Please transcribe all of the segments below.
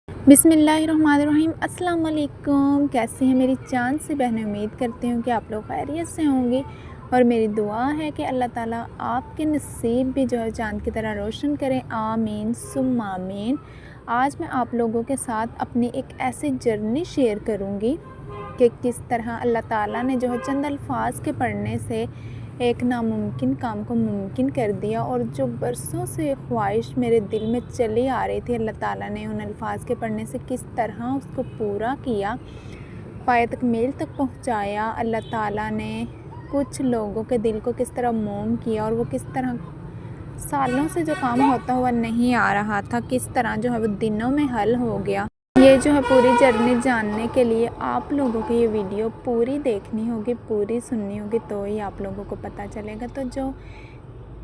बिस्मिल्लाहिर्रहमानिर्रहीम। अस्सलाम वालेकुम। कैसे हैं मेरी चाँद सी बहनें? उम्मीद करती हूँ कि आप लोग खैरियत से होंगी और मेरी दुआ है कि अल्लाह ताला आपके नसीब भी जो है चाँद की तरह रोशन करें। आमीन सुम्मा आमीन। आज मैं आप लोगों के साथ अपनी एक ऐसी जर्नी शेयर करूँगी कि किस तरह अल्लाह ताला ने जो है चंद अल्फाज के पढ़ने से एक नामुमकिन काम को मुमकिन कर दिया। और जो बरसों से ख्वाहिश मेरे दिल में चली आ रही थी, अल्लाह ताला ने उन अल्फाज के पढ़ने से किस तरह उसको पूरा किया, पाए तकमील तक पहुँचाया। अल्लाह ताला ने कुछ लोगों के दिल को किस तरह मोम किया और वो किस तरह सालों से जो काम होता हुआ नहीं आ रहा था, किस तरह जो है वो दिनों में हल हो गया। ये जो है पूरी जर्नी जानने के लिए आप लोगों को ये वीडियो पूरी देखनी होगी, पूरी सुननी होगी, तो ही आप लोगों को पता चलेगा।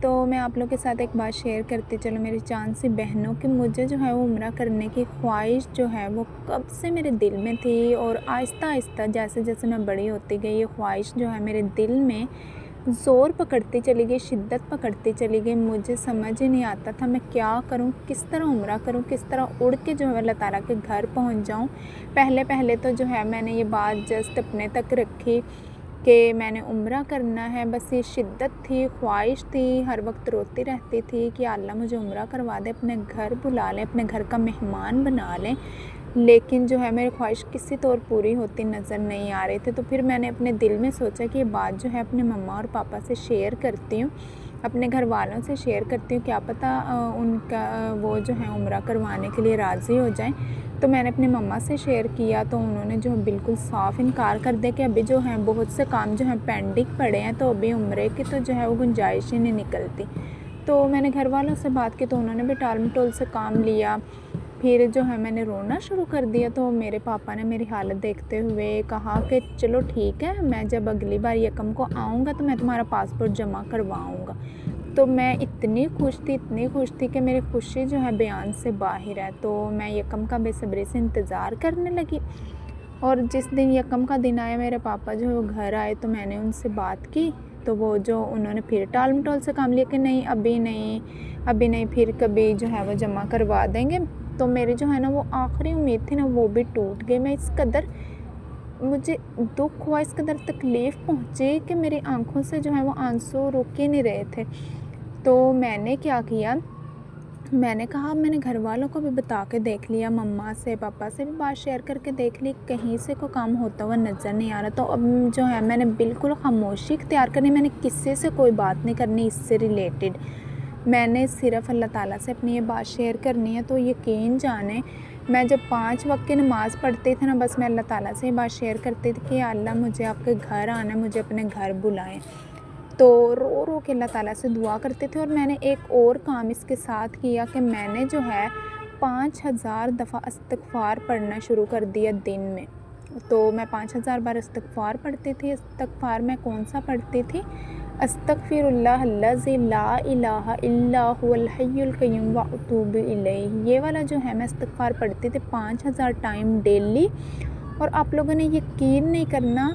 तो मैं आप लोगों के साथ एक बात शेयर करती चलो मेरी चाँद सी बहनों कि मुझे जो है वो उम्रा करने की ख्वाहिश जो है वो कब से मेरे दिल में थी। और आहिस्ता आहिस्ता जैसे जैसे मैं बड़ी होती गई, ये ख्वाहिश जो है मेरे दिल में ज़ोर पकड़ती चली गई, शिद्दत पकड़ती चली गई। मुझे समझ ही नहीं आता था मैं क्या करूं, किस तरह उम्रा करूं, किस तरह उड़ के जो है अल्लाह ताला के घर पहुंच जाऊं। पहले पहले तो जो है मैंने ये बात जस्ट अपने तक रखी कि मैंने उम्रा करना है, बस ये शिद्दत थी, ख्वाहिश थी। हर वक्त रोती रहती थी कि अल्लाह मुझे उम्रा करवा दे, अपने घर बुला लें, अपने घर का मेहमान बना लें। लेकिन जो है मेरी ख्वाहिश किसी तौर पूरी होती नज़र नहीं आ रही थी। तो फिर मैंने अपने दिल में सोचा कि ये बात जो है अपने मम्मा और पापा से शेयर करती हूँ, अपने घर वालों से शेयर करती हूँ, क्या पता उनका वो जो है उम्रा करवाने के लिए राज़ी हो जाएं। तो मैंने अपनी मम्मा से शेयर किया तो उन्होंने जो बिल्कुल साफ़ इनकार कर दिया कि अभी जो है बहुत से काम जो हैं पेंडिंग पड़े हैं, तो अभी उम्रे की तो जो है वो गुंजाइश ही नहीं निकलती। तो मैंने घर वालों से बात की तो उन्होंने भी टाल मटोल से काम लिया। फिर जो है मैंने रोना शुरू कर दिया। तो मेरे पापा ने मेरी हालत देखते हुए कहा कि चलो ठीक है, मैं जब अगली बार यकम को आऊँगा तो मैं तुम्हारा पासपोर्ट जमा करवाऊँगा। तो मैं इतनी खुश थी, इतनी खुश थी कि मेरी खुशी जो है बयान से बाहर है। तो मैं यकम का बेसब्री से इंतज़ार करने लगी। और जिस दिन यकम का दिन आया, मेरे पापा जो है वो घर आए तो मैंने उनसे बात की। तो वो जो उन्होंने फिर टाल मटोल से काम लिया कि नहीं अभी नहीं, अभी नहीं, फिर कभी जो है वो जमा करवा देंगे। तो मेरी जो है ना वो आखिरी उम्मीद थी ना वो भी टूट गई। मैं इस कदर मुझे दुख हुआ, इस कदर तकलीफ़ पहुँची कि मेरी आंखों से जो है वो आंसू रुक ही नहीं रहे थे। तो मैंने क्या किया, मैंने कहा मैंने घर वालों को भी बता के देख लिया, मम्मा से पापा से भी बात शेयर करके देख ली, कहीं से कोई काम होता हुआ नज़र नहीं आ रहा। तो अब जो है मैंने बिल्कुल खामोशी इख्तियार करनी, मैंने किसी से कोई बात नहीं करनी इससे रिलेटेड। मैंने सिर्फ़ अल्लाह ताला से अपनी ये बात शेयर करनी है। तो यकीन जाने मैं जब 5 वक्त की नमाज़ पढ़ती थी ना, बस मैं अल्लाह ताला से ये बात शेयर करती थी कि अल्लाह मुझे आपके घर आना है, मुझे अपने घर बुलाएं। तो रो रो के अल्लाह ताला से दुआ करते थे। और मैंने एक और काम इसके साथ किया कि मैंने जो है 5000 दफ़ा इस्तिग़फ़ार पढ़ना शुरू कर दिया दिन में। तो मैं 5000 बार इस्तिग़फ़ार पढ़ती थी। इस्तिग़फ़ार मैं कौन सा पढ़ती थी, अस्तग़फ़िरुल्लाहल्लज़ी ला इलाहा इल्ला हुवल हय्युल क़य्यूम व अतूबु इलैह। ये वाला जो है मैं इस्तिग़फ़ार पढ़ती थी 5000 टाइम डेली। और आप लोगों ने यकीन नहीं करना,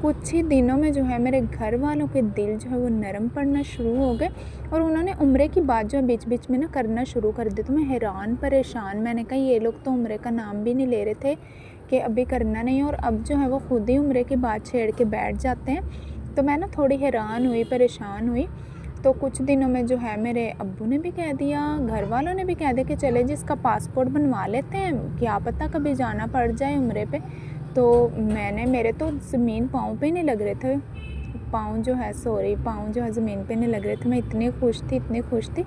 कुछ ही दिनों में जो है मेरे घर वालों के दिल जो है वो नरम पड़ना शुरू हो गए और उन्होंने उम्रे की बात जो है बीच बीच में ना करना शुरू कर दी। तो मैं हैरान परेशान, मैंने कहा ये लोग तो उम्रे का नाम भी नहीं ले रहे थे कि अभी करना नहीं, और अब जो है वो खुद ही उम्रे की बात छेड़ के बैठ जाते हैं। तो मैं ना थोड़ी हैरान हुई, परेशान हुई। तो कुछ दिनों में जो है मेरे अब्बू ने भी कह दिया, घर वालों ने भी कह दिया कि चले जी इसका पासपोर्ट बनवा लेते हैं, क्या पता कभी जाना पड़ जाए उम्रे पे। तो मेरे तो ज़मीन पाँव पे नहीं लग रहे थे, पाँव जो है ज़मीन पे नहीं लग रहे थे। मैं इतनी खुश थी, इतनी खुश थी।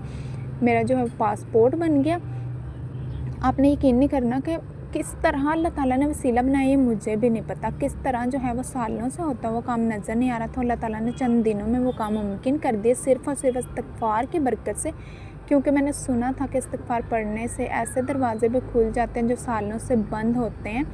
मेरा जो है पासपोर्ट बन गया। आपने यकीन नहीं करना कि किस तरह अल्लाह ताला ने वसीला बनाया, ये मुझे भी नहीं पता। किस तरह जो है वो सालों से होता हुआ काम नज़र नहीं आ रहा था, अल्लाह ताला ने चंद दिनों में वो काम मुमकिन कर दिया, सिर्फ़ और सिर्फ इस्तिग़फ़ार की बरकत से। क्योंकि मैंने सुना था कि इस्तिग़फ़ार पढ़ने से ऐसे दरवाज़े भी खुल जाते हैं जो सालों से बंद होते हैं,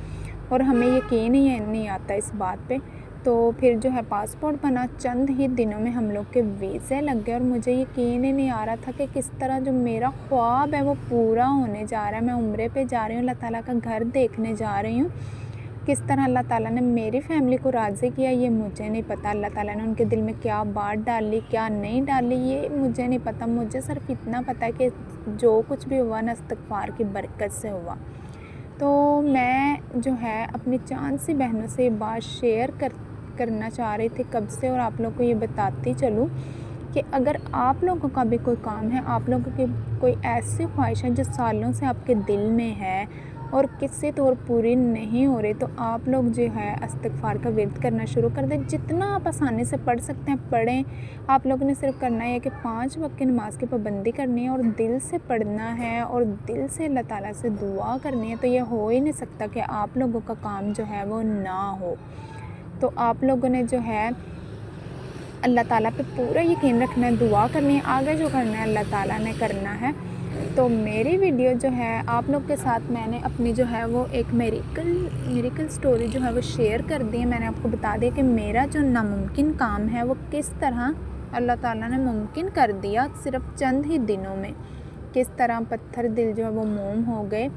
और हमें यकीन ही नहीं आता इस बात पे। तो फिर जो है पासपोर्ट बना, चंद ही दिनों में हम लोग के वीज़े लग गए। और मुझे यकीन ही नहीं आ रहा था कि किस तरह जो मेरा ख्वाब है वो पूरा होने जा रहा है। मैं उम्रे पे जा रही हूँ, अल्लाह ताला का घर देखने जा रही हूँ। किस तरह अल्लाह ताला ने मेरी फ़ैमिली को राज़ी किया ये मुझे नहीं पता। अल्लाह ताला ने उनके दिल में क्या बात डाली, क्या नहीं डाली, ये मुझे नहीं पता। मुझे सिर्फ़ इतना पता है कि जो कुछ भी हुआ ना इस्तिग़फ़ार की बरकत से हुआ। तो मैं जो है अपनी चांद सी बहनों से ये बात शेयर करना चाह रही थी कब से, और आप लोग को ये बताती चलूँ कि अगर आप लोगों का भी कोई काम है, आप लोगों की कोई ऐसी ख्वाहिश है जो सालों से आपके दिल में है और किसी तौर पूरी नहीं हो रही, तो आप लोग जो है इस्तिग़फ़ार का विर्द करना शुरू कर दें। जितना आप आसानी से पढ़ सकते हैं पढ़ें। आप लोगों ने सिर्फ करना है कि 5 वक्त की नमाज़ की पाबंदी करनी है और दिल से पढ़ना है और दिल से अल्लाह ताला से दुआ करनी है। तो ये हो ही नहीं सकता कि आप लोगों का काम जो है वो ना हो। तो आप लोगों ने जो है अल्लाह ताला पे पूरा यकीन रखना है, दुआ करनी है, आगे जो करना है अल्लाह ताला ने करना है। तो मेरी वीडियो जो है आप लोग के साथ मैंने अपनी जो है वो एक मेरिकल स्टोरी जो है वो शेयर कर दी है। मैंने आपको बता दिया कि मेरा जो नामुमकिन काम है वो किस तरह अल्लाह ताला ने मुमकिन कर दिया सिर्फ चंद ही दिनों में। किस तरह पत्थर दिल जो है वो मोम हो गए,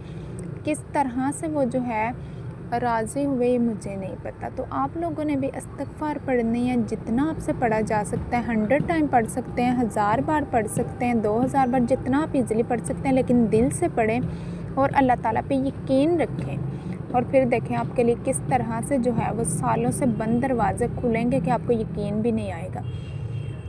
किस तरह से वो जो है राज़ी हुए, ये मुझे नहीं पता। तो आप लोगों ने भी इस्तिग़फ़ार पढ़नी है, जितना आपसे पढ़ा जा सकता है। 100 टाइम पढ़ सकते हैं, 1000 बार पढ़ सकते हैं, 2000 बार, जितना आप ईज़िली पढ़ सकते हैं, लेकिन दिल से पढ़ें और अल्लाह ताला पे यकीन रखें। और फिर देखें आपके लिए किस तरह से जो है वो सालों से बंद दरवाज़े खुलेंगे कि आपको यकीन भी नहीं आएगा।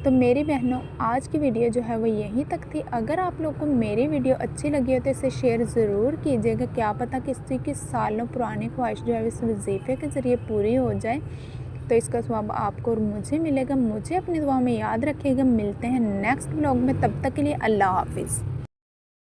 तो मेरी बहनों, आज की वीडियो जो है वो यहीं तक थी। अगर आप लोग को मेरी वीडियो अच्छी लगी हो तो इसे शेयर ज़रूर कीजिएगा। क्या पता किसी की सालों पुरानी ख्वाहिश जो है इस वजीफ़े के ज़रिए पूरी हो जाए, तो इसका सवाब आपको और मुझे मिलेगा। मुझे अपनी दुआ में याद रखिएगा। मिलते हैं नेक्स्ट व्लॉग में, तब तक के लिए अल्लाह हाफ़िज़।